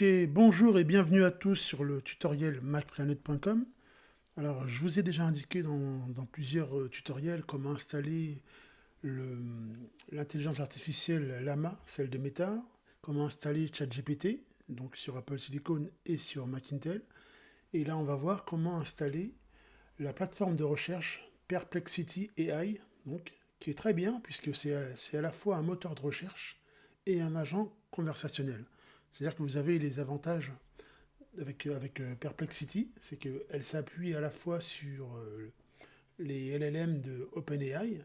Ok, bonjour et bienvenue à tous sur le tutoriel macplanet.com. Alors, je vous ai déjà indiqué dans plusieurs tutoriels comment installer l'intelligence artificielle Llama, celle de Meta, comment installer ChatGPT, donc sur Apple Silicon et sur Mac Intel. Et là, on va voir comment installer la plateforme de recherche Perplexity AI, donc, qui est très bien puisque c'est à la fois un moteur de recherche et un agent conversationnel. C'est-à-dire que vous avez les avantages avec Perplexity, c'est qu'elle s'appuie à la fois sur les LLM de OpenAI,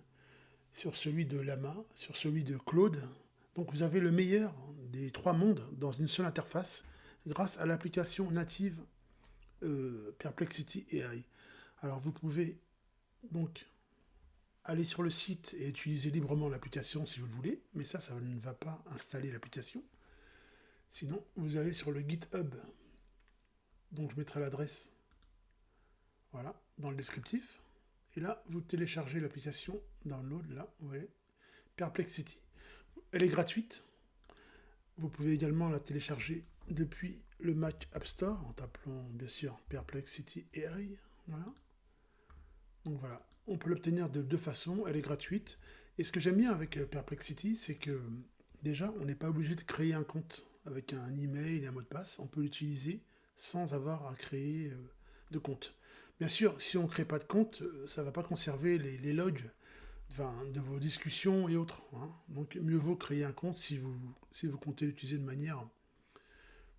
sur celui de Llama, sur celui de Claude. Donc vous avez le meilleur des trois mondes dans une seule interface grâce à l'application native Perplexity AI. Alors vous pouvez donc aller sur le site et utiliser librement l'application si vous le voulez, mais ça ne va pas installer l'application. Sinon, vous allez sur le GitHub, donc je mettrai l'adresse, voilà, dans le descriptif. Et là, vous téléchargez l'application Download, là, vous voyez, Perplexity. Elle est gratuite. Vous pouvez également la télécharger depuis le Mac App Store en tapant bien sûr Perplexity AI. Voilà. Donc voilà, on peut l'obtenir de deux façons. Elle est gratuite. Et ce que j'aime bien avec Perplexity, c'est que déjà, on n'est pas obligé de créer un compte avec un email et un mot de passe. On peut l'utiliser sans avoir à créer de compte. Bien sûr, si on ne crée pas de compte, ça ne va pas conserver les logs de vos discussions et autres, hein. Donc mieux vaut créer un compte si vous comptez l'utiliser de manière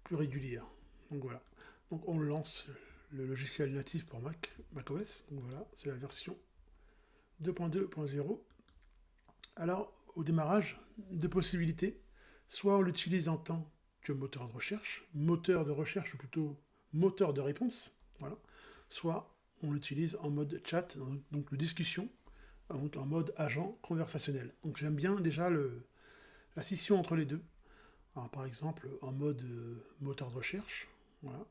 plus régulière. Donc voilà. Donc on lance le logiciel natif pour macOS. Donc voilà, c'est la version 2.2.0. Alors au démarrage, deux possibilités. Soit on l'utilise en tant que moteur de recherche ou plutôt moteur de réponse. Voilà. Soit on l'utilise en mode chat, donc de discussion, donc en mode agent conversationnel. Donc j'aime bien déjà la scission entre les deux. Alors, par exemple, en mode moteur de recherche, voilà.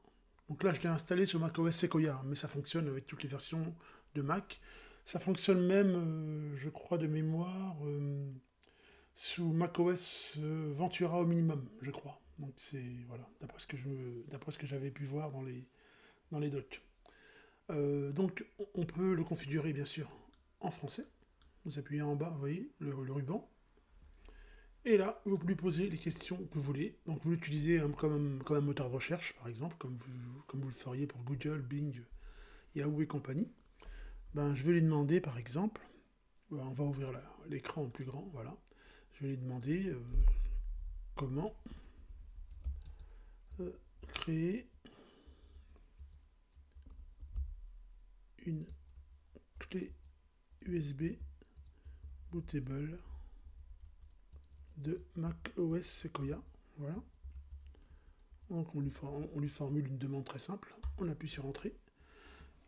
Donc là, je l'ai installé sur macOS Sequoia, mais ça fonctionne avec toutes les versions de Mac. Ça fonctionne même, je crois de mémoire, sous macOS Ventura au minimum, je crois. Donc c'est voilà, d'après ce que j'avais pu voir dans les docs. Donc on peut le configurer bien sûr en français. Vous appuyez en bas, vous voyez, le ruban. Et là, vous lui posez les questions que vous voulez. Donc vous l'utilisez comme un moteur de recherche, par exemple, comme vous le feriez pour Google, Bing, Yahoo et compagnie. Ben, je vais lui demander, par exemple, on va ouvrir l'écran en plus grand, voilà. Je vais lui demander comment euh, créer une clé USB bootable de Mac OS Sequoia. Voilà. Donc on lui formule une demande très simple. On appuie sur Entrée.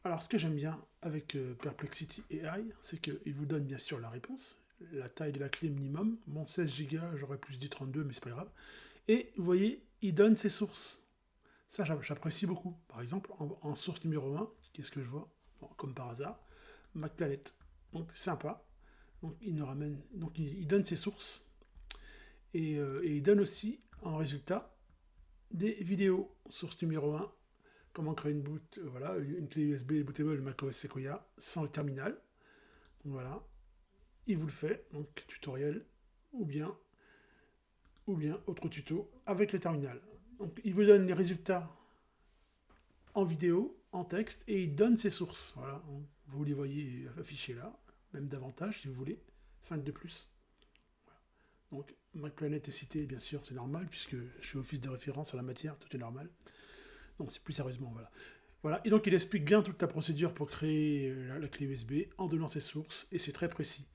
Alors, ce que j'aime bien avec Perplexity AI, c'est qu'il vous donne bien sûr la réponse, la taille de la clé minimum. Bon, 16 Go, j'aurais plus dit 32, mais c'est pas grave. Et vous voyez, il donne ses sources. Ça, j'apprécie beaucoup. Par exemple, en source numéro 1, qu'est-ce que je vois? Bon, comme par hasard, MacPlanet. Donc, sympa. Donc, il donne ses sources. Et il donne aussi, en résultat, des vidéos. Source numéro 1, comment créer voilà, une clé USB bootable macOS Sequoia sans le terminal. Donc voilà, il vous le fait, donc tutoriel ou bien, autre tuto avec le terminal. Donc il vous donne les résultats en vidéo, en texte et il donne ses sources. Voilà, vous les voyez affichés là, même davantage si vous voulez, 5 de plus. Voilà. Donc MacPlanet est cité, bien sûr, c'est normal puisque je suis office de référence en la matière, tout est normal. Non, c'est plus sérieusement, voilà. Voilà, et donc il explique bien toute la procédure pour créer la clé USB en donnant ses sources, et c'est très précis.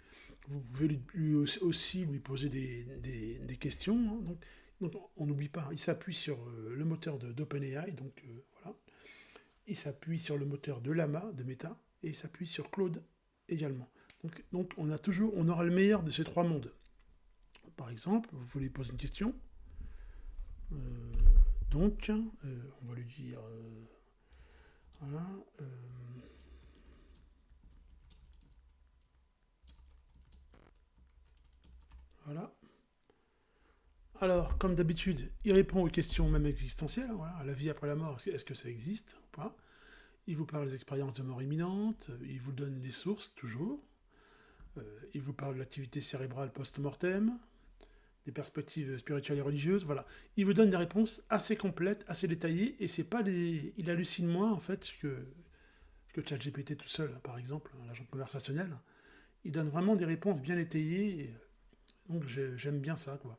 Vous pouvez aussi lui poser des questions, hein, donc on n'oublie pas, il s'appuie sur le moteur d'OpenAI, donc voilà. Il s'appuie sur le moteur de Llama, de Meta, et il s'appuie sur Claude également. Donc on aura le meilleur de ces trois mondes. Par exemple, vous voulez poser une question, euh, on va lui dire... voilà. Voilà. Alors, comme d'habitude, il répond aux questions même existentielles. Voilà, la vie après la mort, est-ce que ça existe ou pas? Il vous parle des expériences de mort imminente, il vous donne les sources, toujours. Il vous parle de l'activité cérébrale post-mortem, des perspectives spirituelles et religieuses, voilà. Il vous donne des réponses assez complètes, assez détaillées, et c'est pas des... Il hallucine moins, en fait, que ChatGPT tout seul, par exemple, l'agent conversationnel. Il donne vraiment des réponses bien étayées, et donc j'aime bien ça, quoi.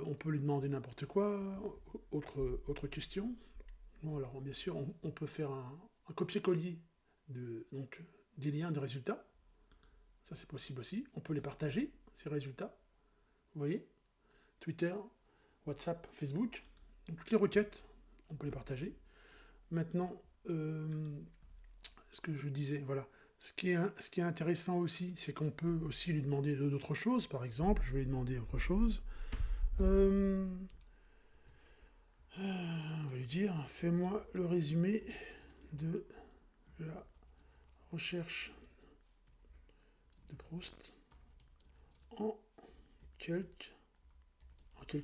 On peut lui demander n'importe quoi. Autre question. Bon, alors, bien sûr, on peut faire un copier-coller donc, des liens, des résultats. Ça, c'est possible aussi. On peut les partager, ces résultats. Vous voyez? Twitter, WhatsApp, Facebook. Donc, toutes les requêtes, on peut les partager. Maintenant, ce que je disais, voilà. Ce qui est intéressant aussi, c'est qu'on peut aussi lui demander d'autres choses. Par exemple, je vais lui demander autre chose. On va lui dire, fais-moi le résumé de la recherche de Proust en quelques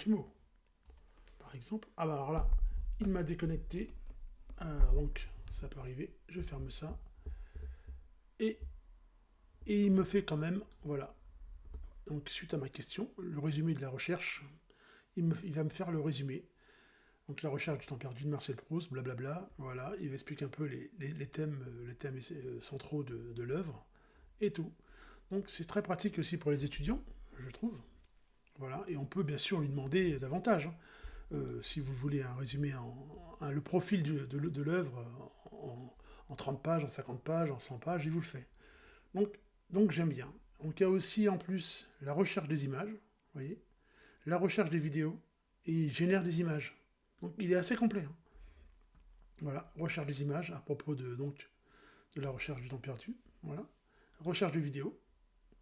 mots. Par exemple, ah bah alors là, il m'a déconnecté. Donc, ça peut arriver. Je ferme ça. Et il me fait quand même, voilà. Donc, suite à ma question, le résumé de la recherche, il va me faire le résumé. Donc, la recherche du temps perdu de Marcel Proust, blablabla. Voilà, il explique un peu les thèmes centraux de l'œuvre et tout. Donc, c'est très pratique aussi pour les étudiants, je trouve. Voilà, et on peut bien sûr lui demander davantage. Si vous voulez un résumé, le profil de l'œuvre en 30 pages, en 50 pages, en 100 pages, il vous le fait. Donc j'aime bien. Donc il y a aussi en plus la recherche des images, vous voyez, la recherche des vidéos, et il génère des images. Donc il est assez complet. Hein. Voilà, recherche des images à propos de la recherche du temps perdu. Voilà, recherche de vidéos,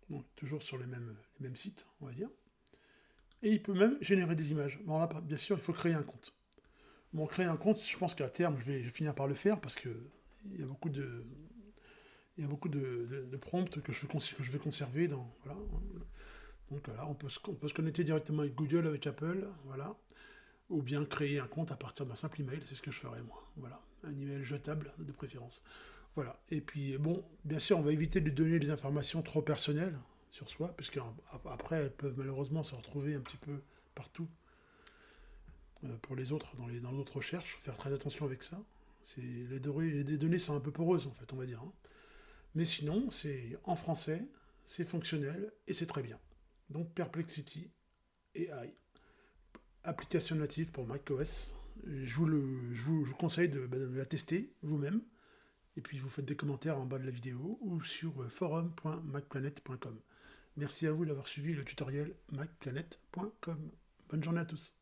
donc toujours sur les mêmes sites, on va dire. Et il peut même générer des images. Bon là, bien sûr, il faut créer un compte. Bon, créer un compte, je pense qu'à terme, je vais finir par le faire parce que il y a beaucoup de prompts que je vais conserver dans voilà. Donc voilà, on peut se connecter directement avec Google, avec Apple, voilà, ou bien créer un compte à partir d'un simple email, c'est ce que je ferai moi. Voilà, un email jetable de préférence. Voilà. Et puis bon, bien sûr, on va éviter de lui donner des informations trop personnelles sur soi, puisqu'après elles peuvent malheureusement se retrouver un petit peu partout pour les autres dans d'autres recherches. Faut faire très attention avec ça. Les données sont un peu poreuses en fait, on va dire. Hein. Mais sinon, c'est en français, c'est fonctionnel et c'est très bien. Donc Perplexity AI, application native pour macOS. Je vous conseille de la tester vous-même. Et puis vous faites des commentaires en bas de la vidéo ou sur forum.macplanet.com. Merci à vous d'avoir suivi le tutoriel macplanet.com. Bonne journée à tous.